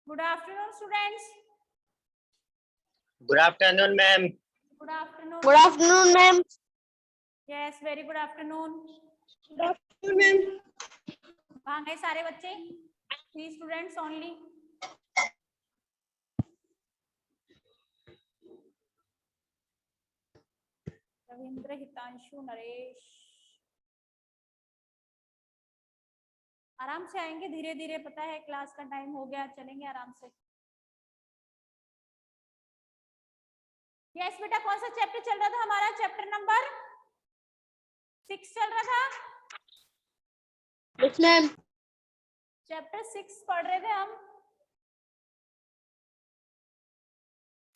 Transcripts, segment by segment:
Good afternoon, students. Good afternoon, ma'am. Good afternoon. Good afternoon, ma'am. Yes, very good afternoon. Good afternoon, ma'am. कहाँ गए सारे बच्चे? 3 students only. Ravindra, Hitanshu, Naresh. आराम से आएंगे, धीरे धीरे, पता है क्लास का टाइम हो गया, चलेंगे आराम से। यस बेटा, कौन सा चैप्टर चल रहा था हमारा? चैप्टर नंबर 6 चल रहा था। Yes, ma'am. चैप्टर 6 पढ़ रहे थे हम।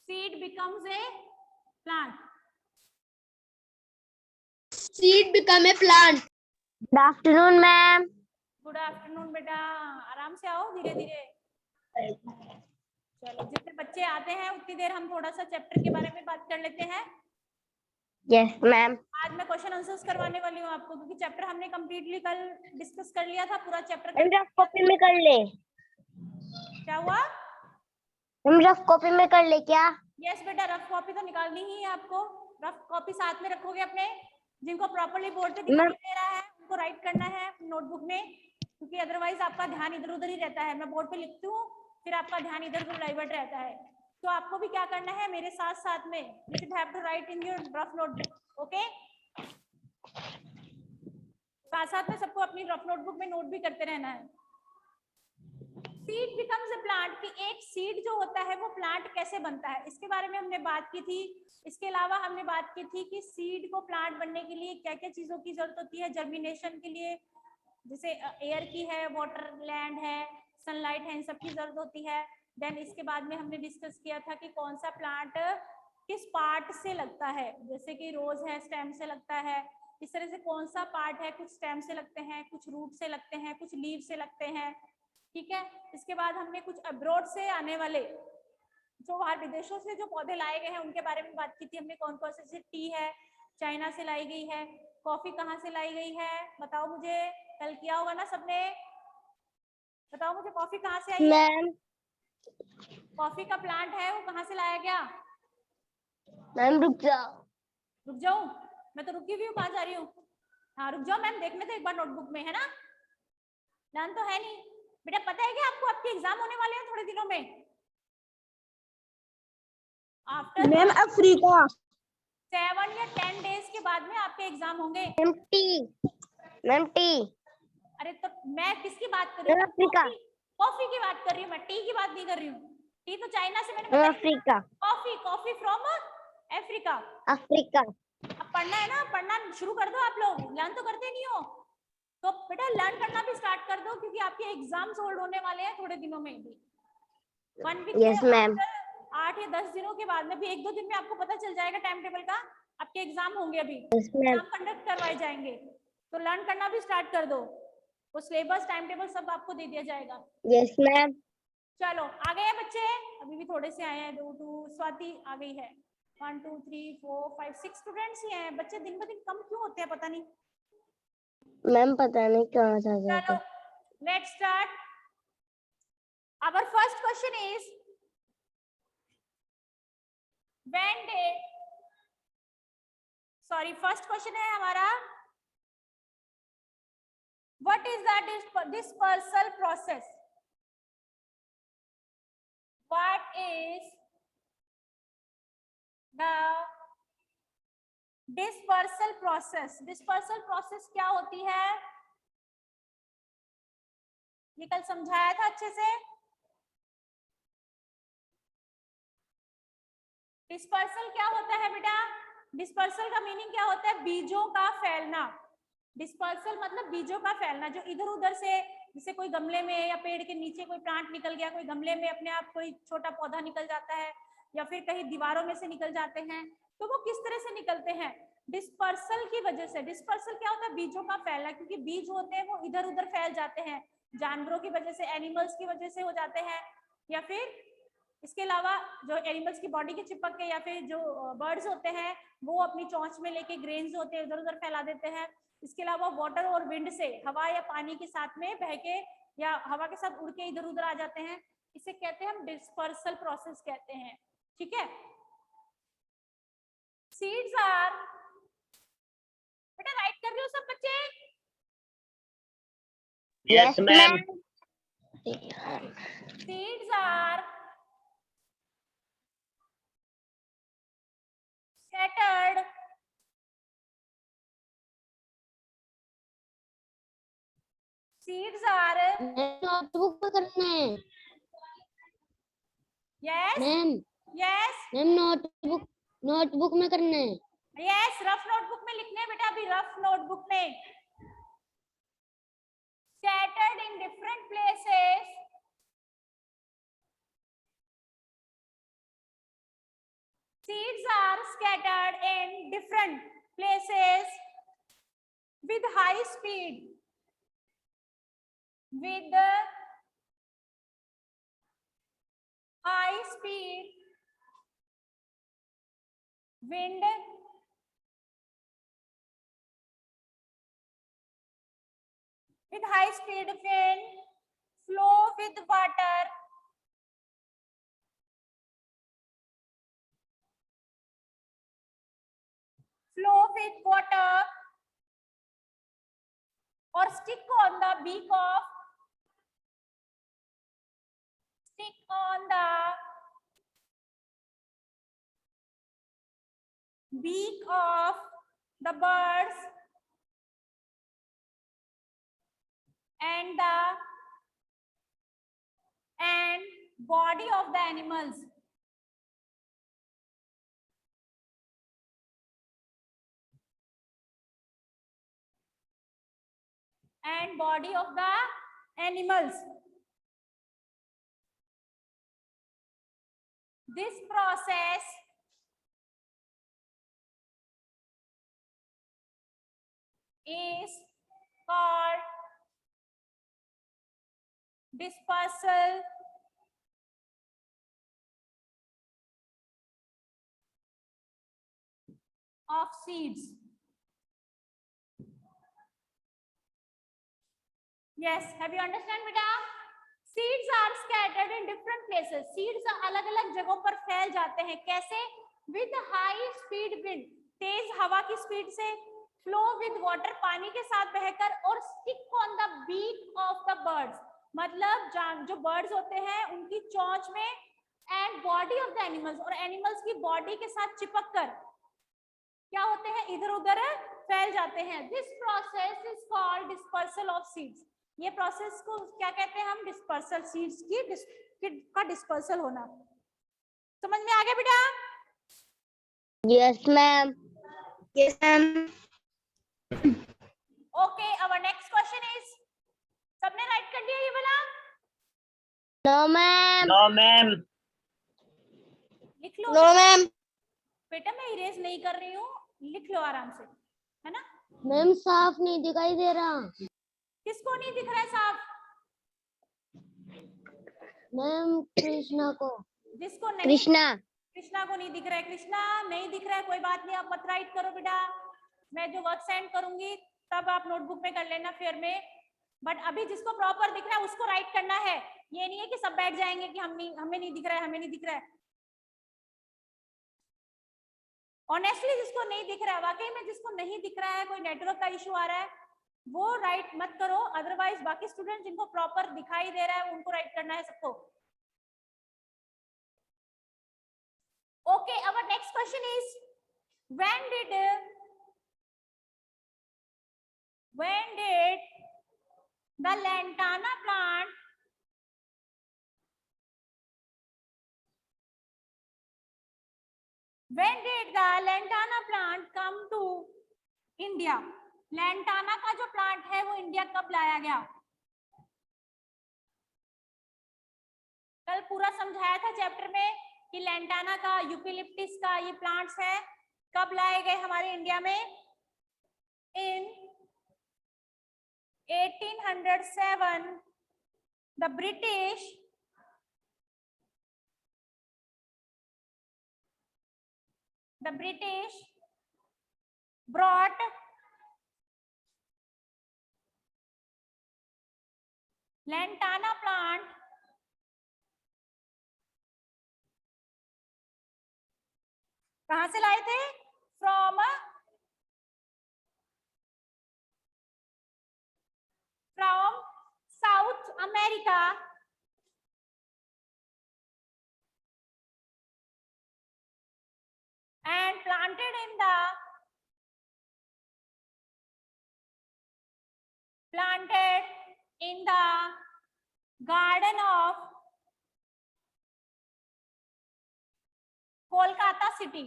Seed becomes a plant. Seed become a plant. Good afternoon, ma'am. Good afternoon बेटा, आराम से आओ, धीरे धीरे। चलो, जितने बच्चे आते हैं उतनी देर हम थोड़ा सा चैप्टर के बारे में बात कर लेते हैं। Yes, ma'am. आज मैं क्वेश्चन आंसर्स करवाने वाली हूँ आपको, क्योंकि चैप्टर हमने कंप्लीटली कल डिस्कस कर लिया था, पूरा चैप्टर। हम रफ कॉपी में कर ले। क्या हुआ? हम रफ कॉपी में कर ले क्या? यस बेटा, रफ कॉपी तो निकालनी ही है आपको। रफ कॉपी साथ में रखोगे अपने, जिनको प्रॉपर्ली बोर्ड पे दिखाई दे रहा है उनको राइट करना है नोटबुक में, क्योंकि अदरवाइज आपका ध्यान इधर उधर ही रहता है। मैं बोर्ड पे लिखती हूँ, फिर आपका ध्यान इधर उधर डाइवर्ट रहता है। तो आपको भी क्या करना है, मेरे साथ साथ में you should have to write in your rough notebook. Okay, साथ साथ में सबको अपनी रफ नोटबुक में नोट भी करते रहना है। सीड बिकम्स ए प्लांट, कि एक सीड जो होता है वो प्लांट कैसे बनता है, इसके बारे में हमने बात की थी। इसके अलावा हमने बात की थी कि सीड को प्लांट बनने के लिए क्या क्या चीजों की जरूरत होती है। जर्मिनेशन के लिए जैसे एयर की है, वाटर, लैंड है, सनलाइट है, इन सब की जरूरत होती है। देन इसके बाद में हमने डिस्कस किया था कि कौन सा प्लांट किस पार्ट से लगता है, जैसे कि रोज है स्टेम से लगता है, इस तरह से कौन सा पार्ट है, कुछ स्टेम से लगते हैं, कुछ रूट से लगते हैं, कुछ लीव से लगते हैं। ठीक है, इसके बाद हमने कुछ अब्रॉड से आने वाले, जो बाहर विदेशों से जो पौधे लाए गए हैं उनके बारे में बात की थी हमने। कौन कौन से, जैसे टी है चाइना से लाई गई है, कॉफी कहाँ से लाई गई है, बताओ मुझे। कल किया होगा ना सबने, बताओ मुझे, कॉफी कहाँ से आई है? मैम, कॉफी का प्लांट है वो कहाँ से लाया गया? मैम रुक जाओ। रुक जाऊं? मैं तो रुकी हुई हूँ, कहाँ जा रही हूँ? हाँ रुक जाओ, मैम देखने तो एक बार नोटबुक में, है ना? डन तो है नहीं बेटा? पता है क्या आपको, आपके एग्जाम होने वाले हैं थोड़े दिनों में। After ma'am Africa. 7 या 10 डेज के बाद में आपके एग्जाम होंगे। Ma'am T. Ma'am T. अरे तो मैं किसकी बात कर रही हूँ? अफ्रीका। कॉफी की बात कर रही हूँ मैं, टी की बात नहीं कर रही हूँ। टी तो चाइना से मैंने मैम बताया। Africa. Coffee, coffee from Africa. Africa. अब पढ़ना है ना, पढ़ना शुरू कर दो। आप लोग लर्न तो करते नहीं हो, तो बेटा लर्न करना भी स्टार्ट कर दो, क्योंकि आपके एग्जाम्स होल्ड होने वाले हैं थोड़े दिनों में भी। 1 वीक यस मैम। 8 या 10 दिनों के बाद में भी, 1-2 दिन में आपको पता चल जाएगा टाइम टेबल का। आपके एग्जाम होंगे, अभी एग्जाम कंडक्ट करवाए जाएंगे, तो लर्न करना भी स्टार्ट कर दो। वो सिलेबस, टाइम टेबल सब आपको दे दिया जाएगा। Yes ma'am. चलो आ गए हैं बच्चे, अभी भी थोड़े से आए हैं। 2 स्वाति आ गई है। 1 2 3 4 5 6 स्टूडेंट्स ही हैं। बच्चे दिन ब दिन कम क्यों होते हैं, पता नहीं। मैम पता नहीं कहाँ जा जाते। चलो let's start. Our first question is, when did, sorry first question है हमारा, what is the dispersal process? What is the dispersal process? Dispersal process क्या होती है? ये कल समझाया था अच्छे से। डिस्पर्सल क्या होता है बेटा? डिस्पर्सल का मीनिंग क्या होता है? बीजों का फैलना। डिस्पर्सल मतलब बीजों का फैलना, जो इधर उधर से, जैसे कोई गमले में या पेड़ के नीचे कोई प्लांट निकल गया, कोई गमले में अपने आप कोई छोटा पौधा निकल जाता है, या फिर कहीं दीवारों में से निकल जाते हैं, तो वो किस तरह से निकलते हैं? डिस्पर्सल की वजह से। डिस्पर्सल क्या होता है? बीजों का फैलना, क्योंकि बीज होते हैं वो इधर उधर फैल जाते हैं, जानवरों की वजह से, एनिमल्स की वजह से हो जाते हैं, या फिर इसके अलावा जो एनिमल्स की बॉडी के चिपक के, या फिर जो बर्ड्स होते हैं वो अपनी चोंच में लेके ग्रेन्स होते हैं इधर उधर फैला देते हैं। इसके अलावा वाटर और विंड से, हवा या पानी के साथ में बह के या हवा के साथ उड़ के इधर उधर आ जाते हैं। इसे कहते हैं हम डिस्पर्सल प्रोसेस कहते हैं, ठीक है। सीड्स आर, बेटा राइट कर रहे हो सब बच्चे? Yes, ma'am. Seeds are scattered notebook में करना है yes ma'am. yes ma'am notebook में करना है। yes रफ नोटबुक में लिखने हैं बेटा, अभी रफ नोटबुक में। scattered in different places seeds are scattered in different places with high speed with high speed wind with high speed wind flow with water or stick on the beak of the birds and body of the animals. And body of the animals. This process is called dispersal of seeds. Yes, have you understand beta? Seeds are scattered in different places. Seeds अलग-अलग जगहों पर फैल जाते हैं, कैसे? With high speed wind, तेज हवा की speed से, flow with water, पानी के साथ बहकर, और stick on the beak of the birds, मतलब जो birds होते हैं उनकी चोंच में, and body of the animals, और animals की body के साथ चिपक कर क्या होते हैं, इधर उधर फैल जाते हैं। This process is called dispersal of seeds. ये प्रोसेस को क्या कहते हैं हम? डिस्पर्सल, सीड्स का डिस्पर्सल होना। समझ में आ गया बेटा? Yes ma'am. Yes ma'am. Okay, our next question is, सबने राइट कर दिया ये वाला? No ma'am. No ma'am. लिख लो। No ma'am. बेटा मैं इरेज नहीं कर रही हूँ, लिख लो आराम से, है ना? मैम साफ नहीं दिखाई दे रहा। किसको नहीं दिख रहा है साफ? मैम कृष्णा को। जिसको नहीं, कृष्णा को नहीं दिख रहा है। कृष्णा नहीं दिख रहा है, कोई बात नहीं, आप मत राइट करो बेटा, मैं जो वर्क सेंड करूंगी तब आप नोटबुक में कर लेना फिर में। बट अभी जिसको प्रॉपर दिख रहा है उसको राइट करना है, ये नहीं है कि सब बैठ जाएंगे कि हमें नहीं दिख रहा है, हमें नहीं दिख रहा है। ऑनेस्टली जिसको नहीं दिख रहा है, वाकई में जिसको नहीं दिख रहा है, कोई नेटवर्क का इशू आ रहा है, वो राइट मत करो, अदरवाइज बाकी स्टूडेंट जिनको प्रॉपर दिखाई दे रहा है उनको राइट करना है सबको। Okay, our next question is, when did the lantana plant come to India? Lantana का जो प्लांट है वो इंडिया कब लाया गया? कल पूरा समझाया था चैप्टर में कि लैंटाना का, यूकेलिप्टिस का ये प्लांट्स है, कब लाए गए हमारे इंडिया में? इन 1807 the British brought lantana plant कहां से लाए थे? From south America and planted in the garden of Kolkata city.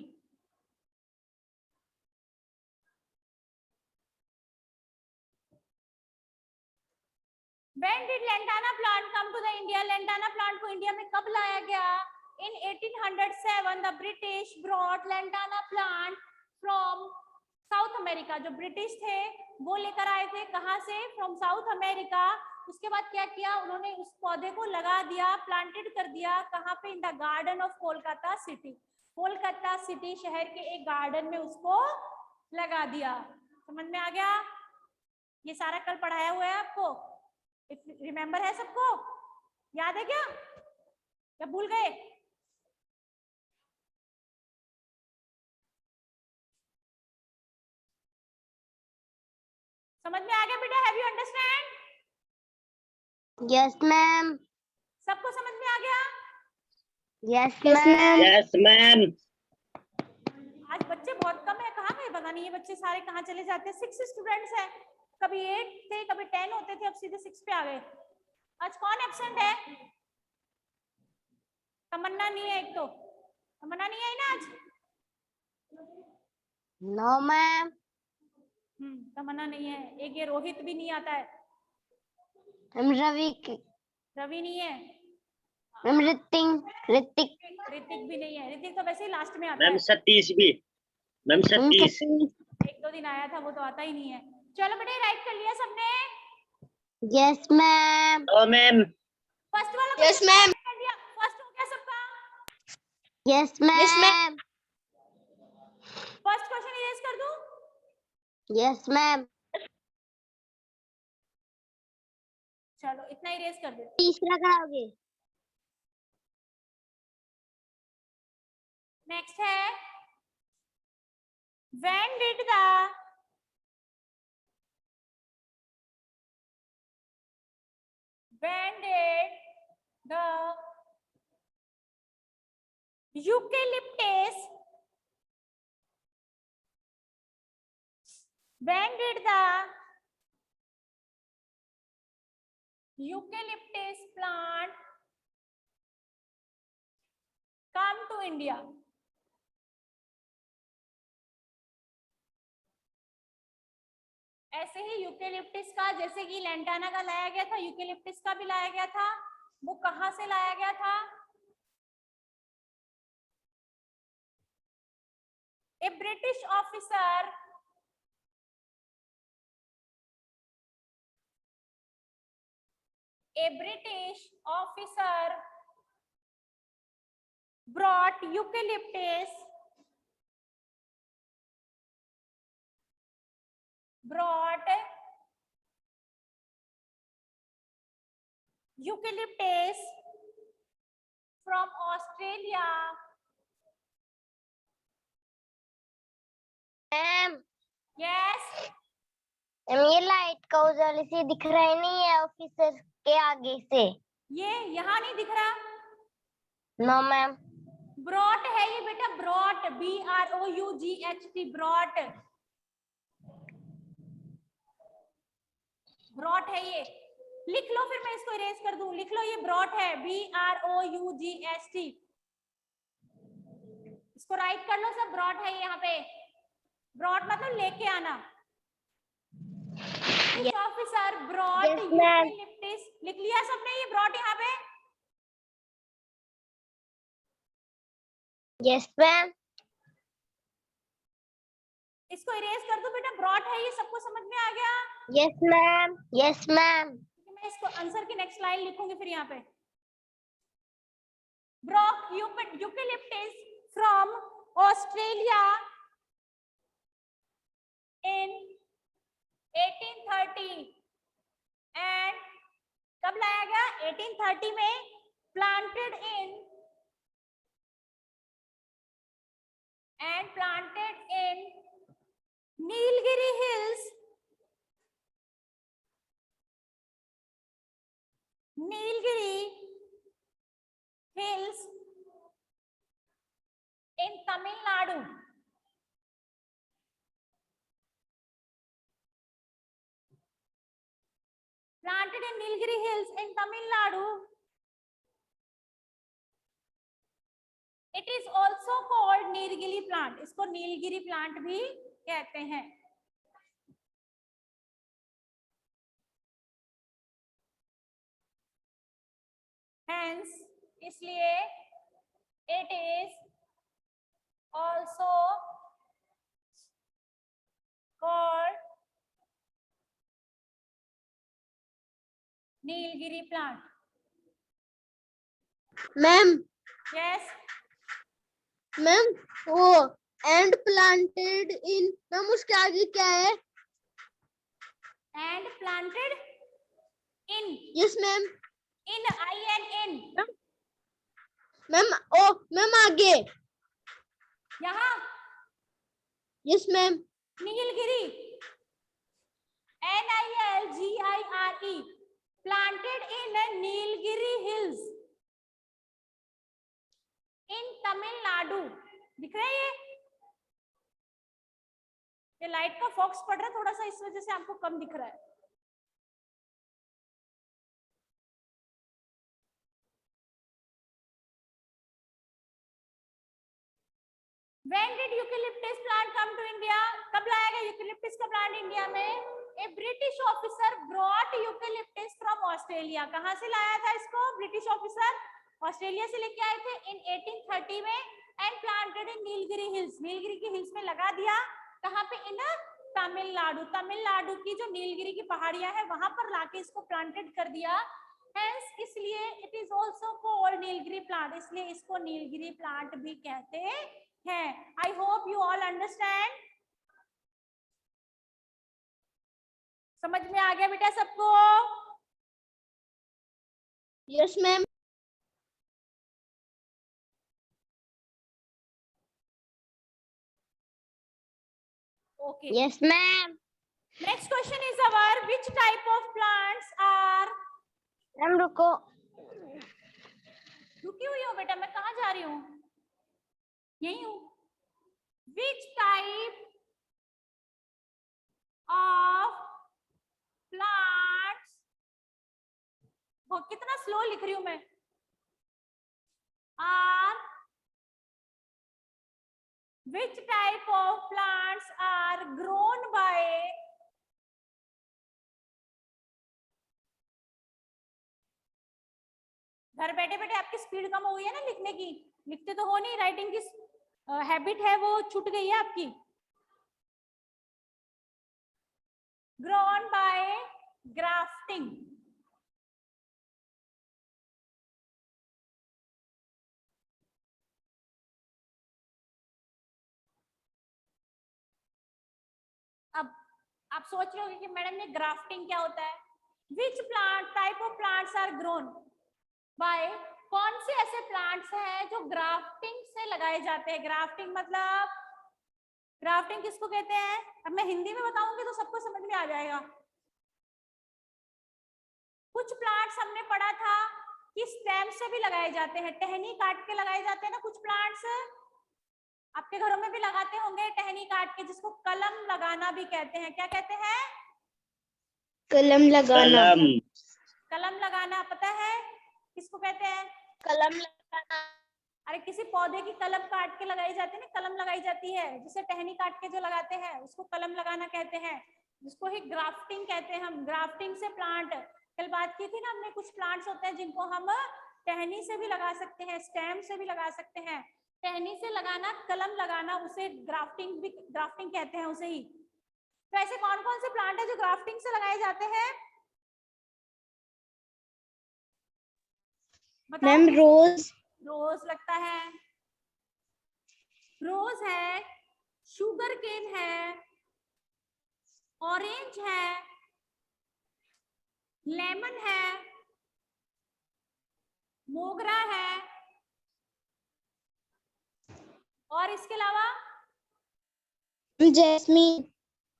When did lantana plant come to the India? lantana plant को इंडिया में कब लाया गया? In 1807 the British brought lantana plant from south America. जो British थे वो लेकर आए थे. कहां से? From south America. उसके बाद क्या किया उन्होंने? उस पौधे को लगा दिया, प्लांटेड कर दिया. कहां पे? In the garden of Kolkata city. Kolkata city शहर के एक गार्डन में उसको लगा दिया. समझ में आ गया? ये सारा कल पढ़ाया हुआ है आपको. रिमेम्बर है सबको? याद है क्या? या भूल गए? समझ में आ गया बेटा? Have you understand? Yes ma'am. सबको समझ में आ गया? Yes ma'am. Yes ma'am. आज बच्चे बहुत कम है. कहाँ गए पता नहीं. ये बच्चे सारे कहाँ चले जाते हैं? 6 स्टूडेंट्स हैं. कभी 8 थे, कभी 10 होते थे, अब सीधे 6 पे आ गए. आज कौन एब्सेंट है? तमन्ना नहीं है. एक तो तमन्ना नहीं आई ना आज. No ma'am. तमन्ना नहीं है. एक ये रोहित भी नहीं आता है. मैम रवि नहीं है. मैम ऋतिक भी नहीं है. ऋतिक तो वैसे ही लास्ट में आता है. मैम सतीश भी. मैम सतीश एक दो दिन आया था, वो तो आता ही नहीं है. चलो बेटे राइट कर लिया सबने? Yes ma'am. Oh ma'am. First वाला यस मैम. कर दिया. फर्स्ट हो गया सबका? Yes ma'am. First question erase कर दूं? Yes ma'am. चलो इतना इरेज कर दे. तीसरा कराओगे? नेक्स्ट है when did the eucalyptus plant come to India? ऐसे ही यूकेलिप्टिस का, जैसे कि लैंटाना का लाया गया था, यूकेलिप्टिस का भी लाया गया था. वो कहां से लाया गया था? A British officer brought eucalyptus from Australia. Ma'am. Yes. ये लाइट का उजाले से दिख रहा ही नहीं है ऑफिसर के आगे से. ये यहाँ नहीं दिख रहा? No ma'am. ब्रॉट है ये बेटा. Brought, BROUGHT. ब्रॉट है ये. लिख लो, फिर मैं इसको इरेज कर दूं. लिख लो, ये ब्रॉट है. BROUGHT. इसको राइट कर लो सब. ब्रॉट है यहाँ पे. ब्रॉट मतलब लेके आना. Officer brought eucalyptus. लिख लिया सबने ये ब्रॉट यहाँ पे? Yes ma'am. इसको इरेज कर दो बेटा. ब्रॉट है ये. सबको समझ में आ गया? Yes ma'am. Yes ma'am. मैं इसको आंसर की नेक्स्ट लाइन लिखूंगी फिर यहाँ पे. Brought eucalyptus from Australia in 1830 and कब लाया गया? 1830 में. planted in and planted in Nilgiri Hills. Nilgiri Hills in Tamil Nadu. Planted in Nilgiri Hills in Tamil Nadu. It is also called Nilgiri plant. इसको Nilgiri plant भी कहते हैं. Hence, इसलिए it is also called Nilgiri plant. Ma'am Yes. Ma'am वो and planted in, ma'am उसके आगे क्या है? And planted in. Yes ma'am. In in. Ma'am oh ma'am आगे. यहाँ yes ma'am. Nilgiri. NILGIRE. Planted in Nilgiri Hills in Tamil Nadu. दिख रहा है ये लाइट का फोकस पड़ रहा है थोड़ा सा, इस वजह से आपको कम दिख रहा है. When did eucalyptus plant come to India? कब लाया गया यूकेलिप्टस का प्लांट इंडिया में? A British officer brought eucalyptus from Australia. कहाँ से लाया था इसको? ब्रिटिश ऑफिसर ऑस्ट्रेलिया से लेके आए थे in 1830 में and planted in Nilgiri hills. Nilgiri की हिल्स में लगा दिया. कहाँ पे? इन तमिलनाडु. तमिलनाडु की जो नीलगिरी की पहाड़ियां है वहां पर लाके इसको प्लांटेड कर दिया. Hence, इसलिए it is also called Nilgiri plant. इसलिए इसको नीलगिरी प्लांट भी कहते हैं. I hope you all understand. समझ में आ गया बेटा सबको? Yes ma'am. Okay. Yes, ma'am. Next question is our which type of plants are. Ma'am रुको. रुकी हुई हूँ बेटा, मैं कहाँ जा रही हूँ? यही हूँ. Which type of plants. वो कितना स्लो लिख रही हूँ मैं. Are which type of plants are grown by घर बैठे बैठे आपकी स्पीड कम हो गई है ना लिखने की. लिखते तो हो नहीं, राइटिंग की हैबिट है वो छूट गई है आपकी. Grown by grafting. अब आप सोच रहे होंगे कि मैडम ने ग्राफ्टिंग क्या होता है. Which plant type of plants are grown by. कौन से ऐसे प्लांट्स हैं जो ग्राफ्टिंग से लगाए जाते हैं? ग्राफ्टिंग मतलब, ग्राफ्टिंग किसको कहते हैं? अब मैं हिंदी में बताऊंगी तो सबको समझ में आ जाएगा. कुछ प्लांट्स हमने पढ़ा था कि स्टेम से भी लगाए जाते हैं, टहनी काट के लगाए जाते हैं ना कुछ प्लांट्स. आपके घरों में भी लगाते होंगे टहनी काट के, जिसको कलम लगाना भी कहते हैं. क्या कहते हैं? कलम लगाना. कलम. कलम लगाना पता है किसको कहते हैं? कलम लगाना. अरे किसी पौधे की कलम काट के लगाई जाती है ना, कलम लगाई जाती है, जिसे टहनी काट के जो लगाते हैं उसको कलम लगाना कहते हैं, जिसको ही ग्राफ्टिंग कहते हैं हम. ग्राफ्टिंग से प्लांट, कल बात की थी ना हमने, कुछ प्लांट्स होते हैं जिनको हम टहनी से भी लगा सकते हैं, स्टेम से भी लगा सकते हैं. टहनी से लगाना, कलम लगाना, उसे ग्राफ्टिंग भी, ग्राफ्टिंग कहते हैं उसे ही. तो ऐसे कौन कौन से प्लांट है जो ग्राफ्टिंग से लगाए जाते हैं? मैम रोज. रोज लगता है, रोज है, शुगर केन है, ऑरेंज है, लेमन है, मोगरा है, और इसके अलावा जैस्मीन।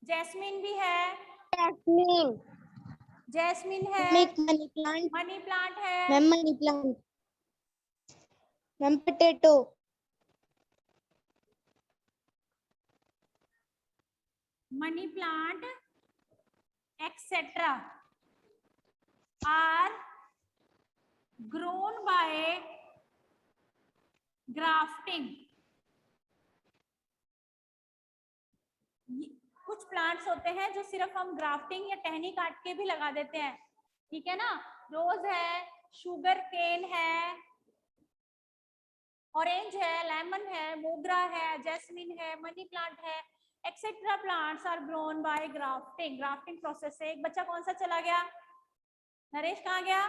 जैस्मिन भी है, जैस्मीन। जैस्मिन है, मनी प्लांट। मनी प्लांट है, ma'am money plant. Ma'am potato. Money plant etcetera are grown by grafting. कुछ प्लांट्स होते हैं जो सिर्फ हम ग्राफ्टिंग या टहनी काट के भी लगा देते हैं, ठीक है ना। रोज है, शुगर केन है, ऑरेंज है, लेमन है, मोगरा है, जैस्मिन है, मनी प्लांट है, etcetera plants are grown by grafting. Grafting process से एक बच्चा कौन सा चला गया? नरेश कहाँ गया?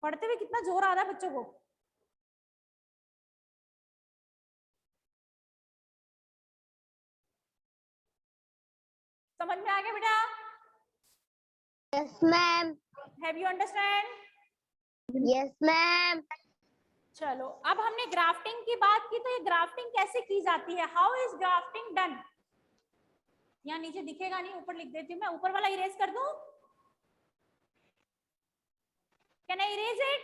पढ़ते हुए कितना जोर आ रहा है बच्चों को। समझ में आ गया बेटा? Yes ma'am. Have you understand? Yes ma'am. चलो अब हमने ग्राफ्टिंग की बात की, तो ये ग्राफ्टिंग कैसे की जाती है? How is grafting done? यहाँ नीचे दिखेगा नहीं, ऊपर लिख देती हूँ मैं। ऊपर वाला इरेज कर दूं? Can I erase it?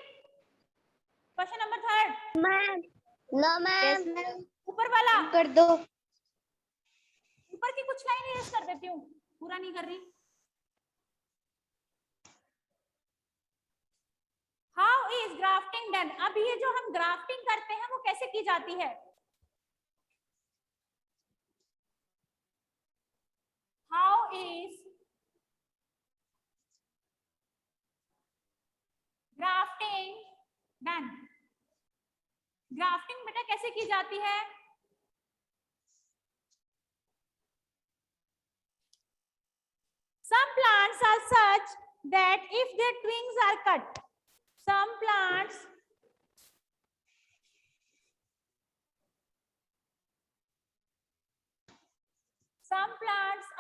Question number 3 ma'am. No ma'am. ऊपर वाला कर दो। ऊपर की कुछ लाइन इरेज कर देती हूँ, पूरा नहीं कर रही। How is grafting done? अब ये जो हम ग्राफ्टिंग करते हैं वो कैसे की जाती है? How is grafting done? Grafting बेटा कैसे की जाती है? Some plants are such that if their twigs are cut, some plants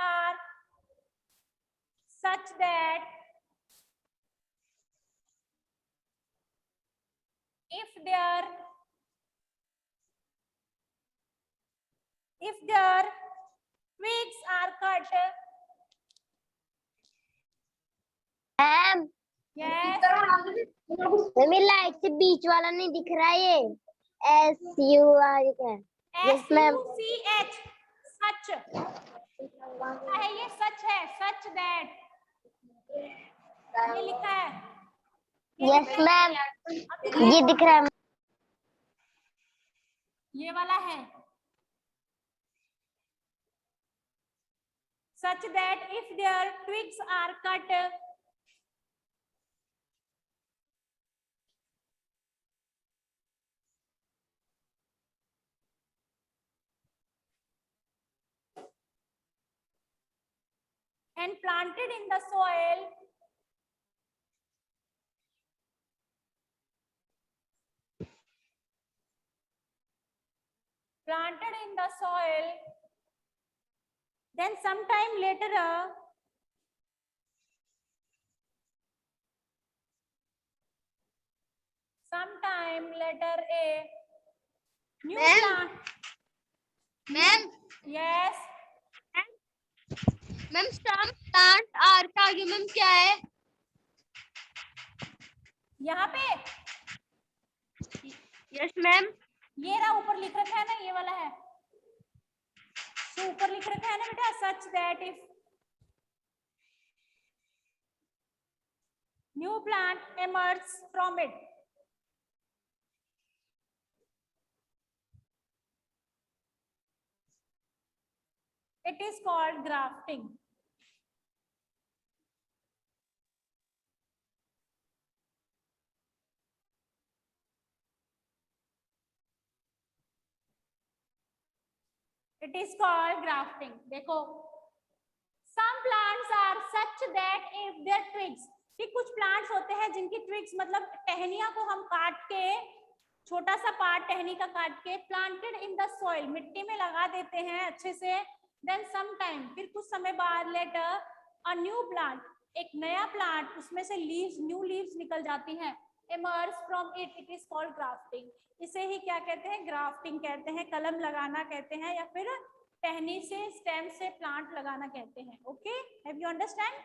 are such that if their twigs are cut, ma'am yes, mummy light से बीच वाला नहीं दिख रहा है, ये SUR है। Yes, ma'am. SUCH सच है, ये सच है, सच दैट ये लिखा है। Yes ma'am. ये दिख रहा है। ये वाला है such that if their twigs are cut, and planted in the soil, then sometime later a new Ma'am? plant. Ma'am Yes, ma'am some plant are का आगे मैम क्या है? यहाँ पे यस मैम। ये रहा, ऊपर लिख रखा है ना, ये वाला है। तो ऊपर लिख रखा है ना बेटा, such that if new plant emerges from it, it is called grafting. It is called grafting. देखो, some plants are such that if their twigs, कि कुछ प्लांट्स होते हैं जिनकी ट्विग्स मतलब टहनियां को हम काट के, छोटा सा पार्ट टहनी का काट के प्लांटेड इन द सॉइल, मिट्टी में लगा देते हैं अच्छे से। देन सम टाइम, फिर कुछ समय बाद लेटर अ न्यू प्लांट, एक नया प्लांट, उसमें से लीव्स, न्यू लीव्स निकल जाती हैं, emerge from it, it is called grafting. इसे ही क्या कहते हैं, ग्राफ्टिंग कहते हैं, कलम लगाना कहते हैं, या फिर टहनी से स्टेम से प्लांट लगाना कहते हैं. Okay, have you understand?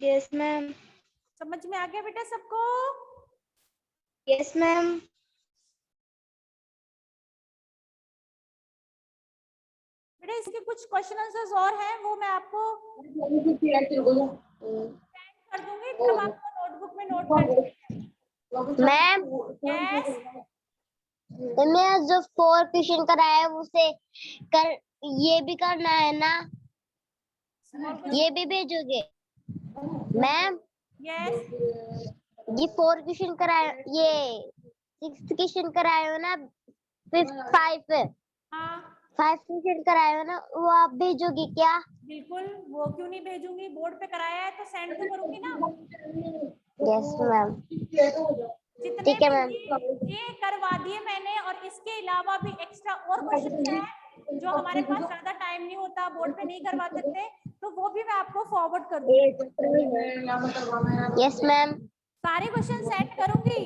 Yes ma'am. समझ में आ गया बेटा सबको? Yes ma'am. बेटा इसके कुछ क्वेश्चन आंसर्स और हैं, वो मैं आपको कर दूंगी, तब आपको नोटबुक में नोट कर लेंगे. मैम यस, मैं जो 4 क्वेश्चन कराया है उसे कर ये भी करना है ना, ये भी भेजोगे मैम? यस, ये 4 क्वेश्चन कराए, ये 6 क्वेश्चन कराए हो ना, 5 हाँ 5 क्वेश्चन कराए हो ना, वो आप भेजोगे क्या? बिल्कुल, वो क्यों नहीं भेजूंगी, बोर्ड पे कराया है तो सेंड तो करूंगी ना. Yes ma'am. जितने ठीक है भी मैम. ये करवा दिए मैंने, और इसके अलावा भी एक्स्ट्रा और क्वेश्चन है जो हमारे पास ज्यादा टाइम नहीं होता, बोर्ड पे नहीं करवा सकते, तो वो भी मैं आपको फॉरवर्ड कर दूंगी. Yes ma'am. सारे क्वेश्चन सेंड करूंगी,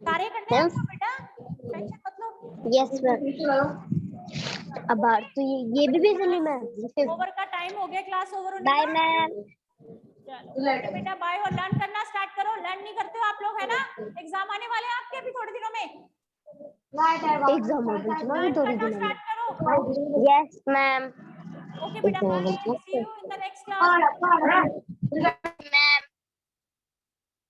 सारे करने हैं मैम. आपको बेटा, टेंशन मत लो. Yes ma'am. अब तो ये भी भेजनी मैम. ओवर का टाइम हो गया, क्लास ओवर होने बाय का. मैम. चलो ओके बेटा, बाय हो, लर्न करना स्टार्ट करो. लर्न नहीं करते हो आप लोग, है ना? एग्जाम आने वाले हैं आपके अभी थोड़े दिनों में. एग्जाम हो गई ना लर्न थोड़ी करना दिन स्टार्ट करो. में. Yes ma'am. ओके बेटा, bye, see you in the next class. Ma'am